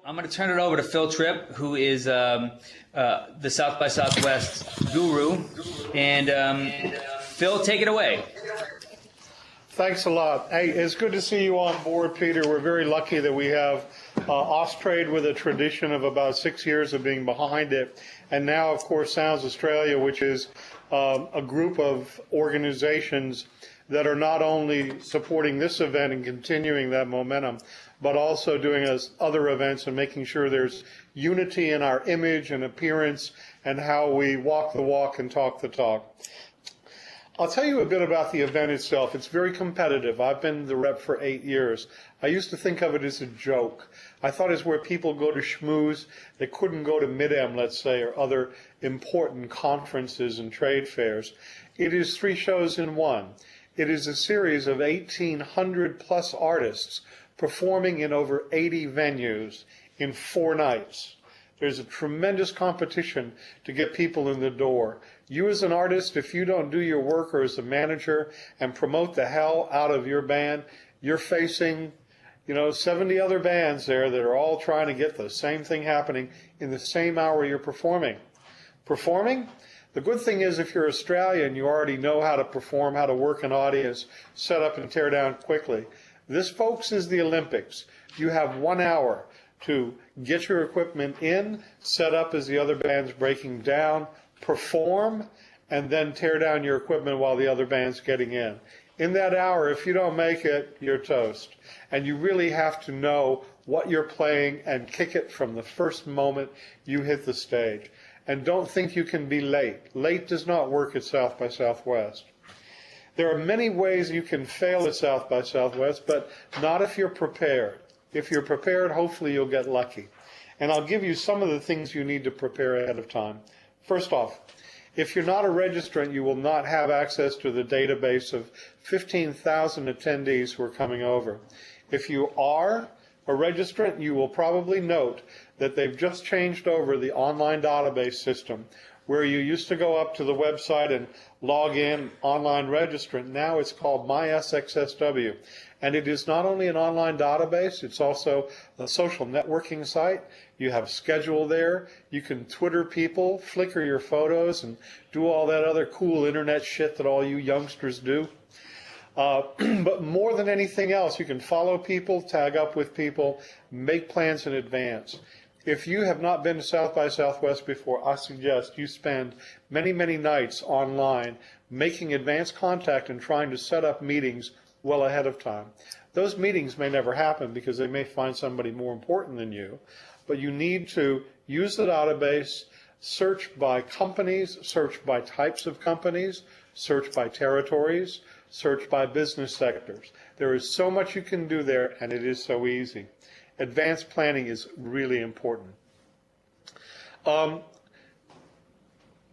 I'm going to turn it over to Phil Tripp, who is the South by Southwest guru. And Phil, take it away. Thanks a lot. Hey, it's good to see you on board, Peter. We're very lucky that we have Austrade with a tradition of about 6 years of being behind it. And now, of course, Sounds Australia, which is a group of organizations that are not only supporting this event and continuing that momentum, but also doing other events and making sure there's unity in our image and appearance and how we walk the walk and talk the talk. I'll tell you a bit about the event itself. It's very competitive. I've been the rep for 8 years. I used to think of it as a joke. I thought it's where people go to schmooze. They couldn't go to Mid-Am, let's say, or other important conferences and trade fairs. It is 3 shows in one. It is a series of 1,800 plus artists performing in over 80 venues in 4 nights. There's a tremendous competition to get people in the door. You as an artist, if you don't do your work, or as a manager, and promote the hell out of your band, you're facing 70 other bands there that are all trying to get the same thing happening in the same hour you're performing. Performing? The good thing is, if you're Australian, you already know how to perform, how to work an audience, set up and tear down quickly. This, folks, is the Olympics. You have 1 hour to get your equipment in, set up as the other band's breaking down, perform, and then tear down your equipment while the other band's getting in. In that hour, if you don't make it, you're toast. And you really have to know what you're playing and kick it from the first moment you hit the stage. And don't think you can be late. Late does not work at South by Southwest. There are many ways you can fail at South by Southwest, but not if you're prepared. If you're prepared, hopefully you'll get lucky. And I'll give you some of the things you need to prepare ahead of time. First off, if you're not a registrant, you will not have access to the database of 15,000 attendees who are coming over. If you are a registrant, you will probably note that they've just changed over the online database system, where you used to go up to the website and log in, online registrant. Now it's called pre-SxSW. And it is not only an online database, it's also a social networking site. You have schedule there. You can Twitter people, Flickr your photos, and do all that other cool internet shit that all you youngsters do. But more than anything else, you can follow people, tag up with people, make plans in advance. If you have not been to South by Southwest before, I suggest you spend many, many nights online making advance contact and trying to set up meetings well ahead of time. Those meetings may never happen because they may find somebody more important than you, but you need to use the database, search by companies, search by types of companies, search by territories, search by business sectors. There is so much you can do there, and it is so easy. Advanced planning is really important. The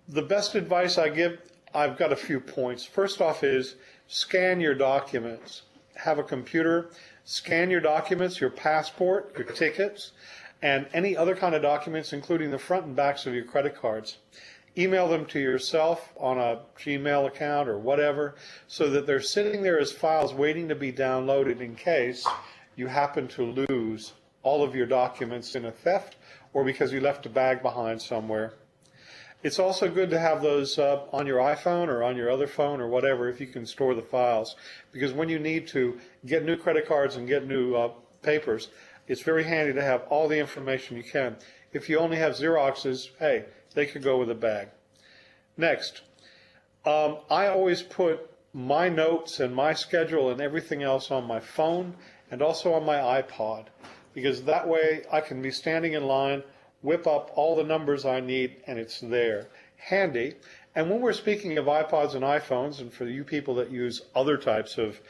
best advice I give, I've got a few points. First off is scan your documents. Have a computer, scan your documents, your passport, your tickets, and any other kind of documents, including the front and backs of your credit cards. Email them to yourself on a Gmail account or whatever, so that they're sitting there as files waiting to be downloaded in case you happen to lose all of your documents in a theft or because you left a bag behind somewhere. It's also good to have those on your iPhone or on your other phone or whatever, if you can store the files, because when you need to get new credit cards and get new papers, it's very handy to have all the information you can. If you only have Xeroxes, hey, they could go with a bag. Next, I always put my notes and my schedule and everything else on my phone and also on my iPod, because that way I can be standing in line, whip up all the numbers I need, and it's there, handy. And when we're speaking of iPods and iPhones, and for you people that use other types of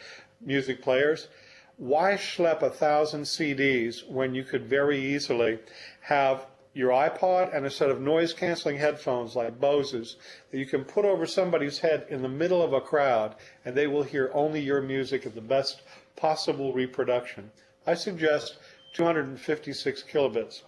music players, why schlep 1,000 CDs when you could very easily have your iPod and a set of noise-canceling headphones like Bose's that you can put over somebody's head in the middle of a crowd, and they will hear only your music at the best possible reproduction. I suggest 256 kilobits.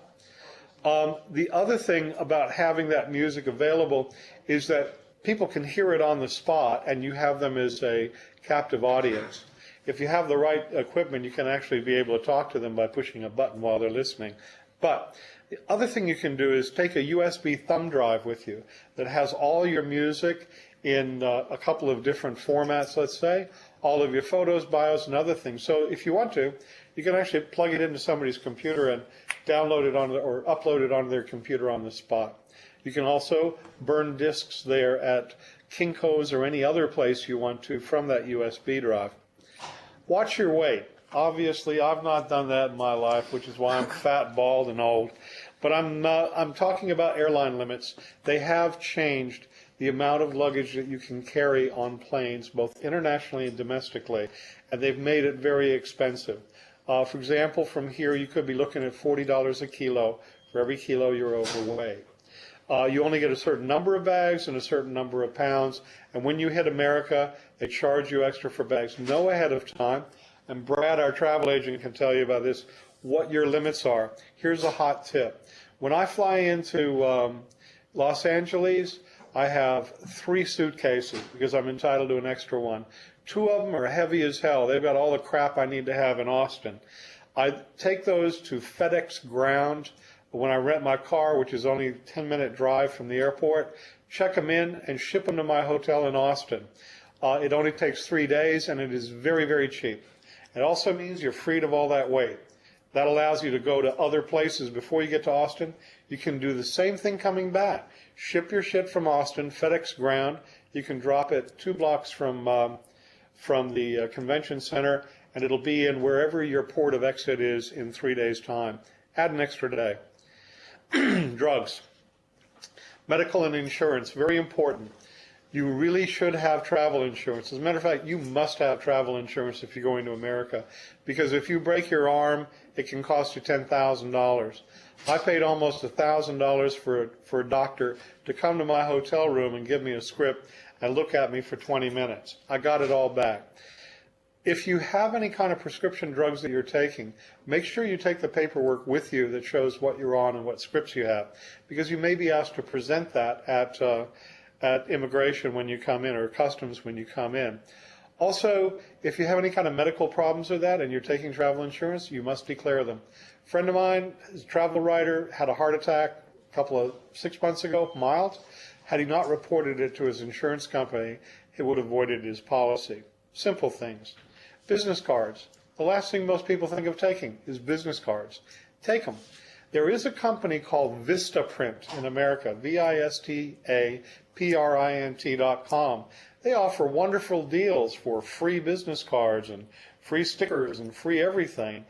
The other thing about having that music available is that people can hear it on the spot, and you have them as a captive audience. If you have the right equipment, you can actually be able to talk to them by pushing a button while they're listening. But the other thing you can do is take a USB thumb drive with you that has all your music in a couple of different formats, let's say, all of your photos, bios, and other things. So if you want to, you can actually plug it into somebody's computer and download it or upload it onto their computer on the spot. You can also burn discs there at Kinko's or any other place you want to from that USB drive. Watch your weight. Obviously, I've not done that in my life, which is why I'm fat, bald, and old. But I'm talking about airline limits. They have changed the amount of luggage that you can carry on planes, both internationally and domestically, and they've made it very expensive. For example, from here, you could be looking at $40 a kilo for every kilo you're overweight. You only get a certain number of bags and a certain number of pounds, and when you hit America, they charge you extra for bags. Know ahead of time, and Brad, our travel agent, can tell you about this, what your limits are. Here's a hot tip. When I fly into Los Angeles, I have 3 suitcases because I'm entitled to an extra one. 2 of them are heavy as hell. They've got all the crap I need to have in Austin. I take those to FedEx Ground when I rent my car, which is only a 10-minute drive from the airport, check them in and ship them to my hotel in Austin. It only takes 3 days, and it is very, very cheap. It also means you're freed of all that weight. That allows you to go to other places before you get to Austin. You can do the same thing coming back. Ship your shit from Austin, FedEx Ground. You can drop it 2 blocks from the convention center, and it'll be in wherever your port of exit is in 3 days' time. Add an extra day. Drugs. Medical and insurance, very important. You really should have travel insurance. As a matter of fact, you must have travel insurance if you're going to America, because if you break your arm, it can cost you $10,000. I paid almost $1,000 for a doctor to come to my hotel room and give me a script and look at me for 20 minutes. I got it all back. If you have any kind of prescription drugs that you're taking, make sure you take the paperwork with you that shows what you're on and what scripts you have, because you may be asked to present that at immigration when you come in, or customs when you come in. Also, if you have any kind of medical problems with that and you're taking travel insurance, you must declare them. A friend of mine, his travel writer, had a heart attack 6 months ago, mild. Had he not reported it to his insurance company, it would have voided his policy. Simple things. Business cards. The last thing most people think of taking is business cards. Take them. There is a company called Vistaprint in America, VISTAPRINT.com. They offer wonderful deals for free business cards and free stickers and free everything,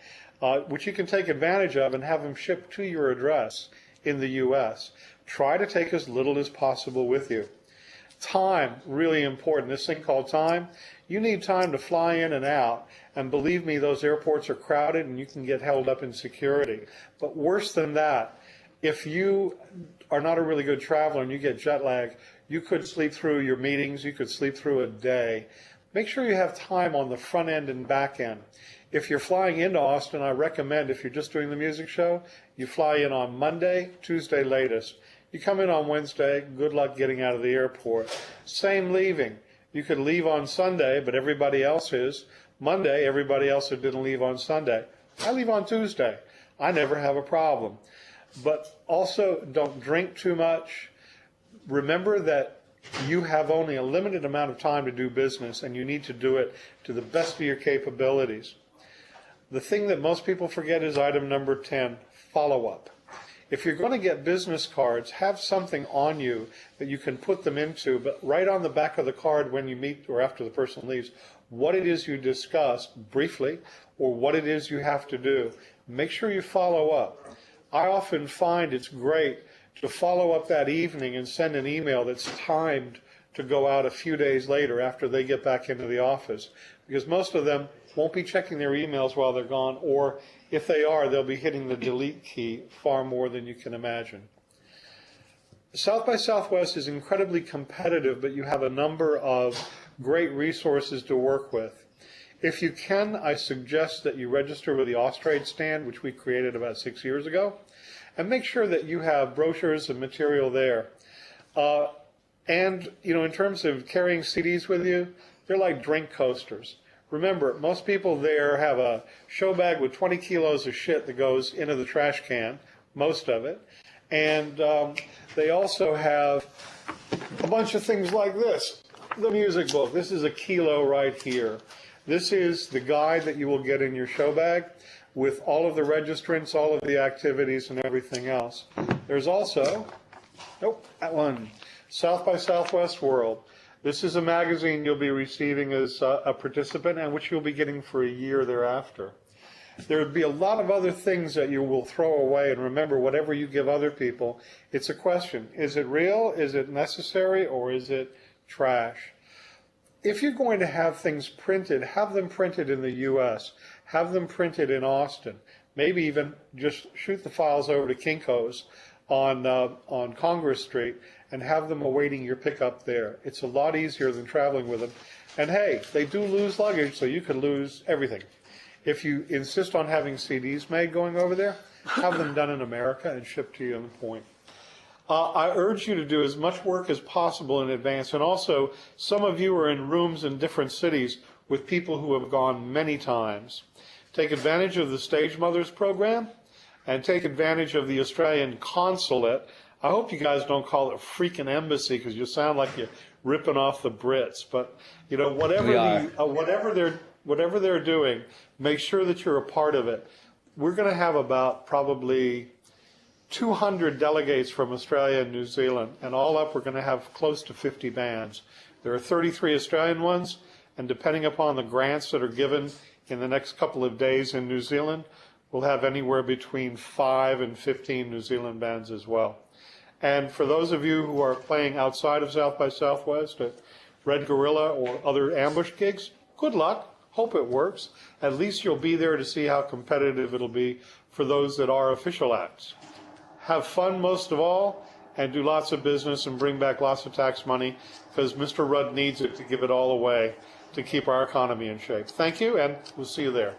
which you can take advantage of and have them shipped to your address in the U.S. Try to take as little as possible with you. Time, really important. This thing called time, you need time to fly in and out. And believe me, those airports are crowded and you can get held up in security. But worse than that, if you are not a really good traveler and you get jet lag, you could sleep through your meetings, you could sleep through a day. Make sure you have time on the front end and back end. If you're flying into Austin, I recommend, if you're just doing the music show, you fly in on Monday, Tuesday latest. You come in on Wednesday, good luck getting out of the airport. Same leaving. You could leave on Sunday, but everybody else is. Monday, everybody else who didn't leave on Sunday. I leave on Tuesday. I never have a problem. But also, don't drink too much. Remember that you have only a limited amount of time to do business, and you need to do it to the best of your capabilities. The thing that most people forget is item number 10, follow-up. If you're going to get business cards, have something on you that you can put them into, but write on the back of the card when you meet or after the person leaves what it is you discussed briefly or what it is you have to do. Make sure you follow up. I often find it's great to follow up that evening and send an email that's timed to go out a few days later after they get back into the office, because most of them won't be checking their emails while they're gone, or if they are, they'll be hitting the delete key far more than you can imagine. South by Southwest is incredibly competitive, but you have a number of great resources to work with. If you can, I suggest that you register with the Austrade stand, which we created about 6 years ago, and make sure that you have brochures and material there. And, in terms of carrying CDs with you, they're like drink coasters. Remember, most people there have a show bag with 20 kilos of shit that goes into the trash can, most of it. And they also have a bunch of things like this. The music book. This is a kilo right here. This is the guide that you will get in your show bag with all of the registrants, all of the activities, and everything else. There's also, that one, South by Southwest World. This is a magazine you'll be receiving as a participant and which you'll be getting for a year thereafter. There would be a lot of other things that you will throw away, and remember, whatever you give other people, it's a question. Is it real? Is it necessary? Or is it trash? If you're going to have things printed, have them printed in the U.S., have them printed in Austin, maybe even just shoot the files over to Kinko's on Congress Street and have them awaiting your pickup there. It's a lot easier than traveling with them. And hey, they do lose luggage, so you could lose everything. If you insist on having CDs made going over there, have them done in America and shipped to you on the point. I urge you to do as much work as possible in advance. And also, some of you are in rooms in different cities with people who have gone many times. Take advantage of the Stage Mothers program and take advantage of the Australian consulate. I hope you guys don't call it freaking embassy because you sound like you're ripping off the Brits. But, you know, whatever they're doing, make sure that you're a part of it. We're going to have about probably 200 delegates from Australia and New Zealand, and all up we're going to have close to 50 bands. There are 33 Australian ones, and depending upon the grants that are given in the next couple of days in New Zealand, we'll have anywhere between 5 and 15 New Zealand bands as well. And for those of you who are playing outside of South by Southwest at Red Gorilla or other ambush gigs, good luck. Hope it works. At least you'll be there to see how competitive it'll be for those that are official acts. Have fun most of all, and do lots of business and bring back lots of tax money, because Mr. Rudd needs it to give it all away to keep our economy in shape. Thank you, and we'll see you there.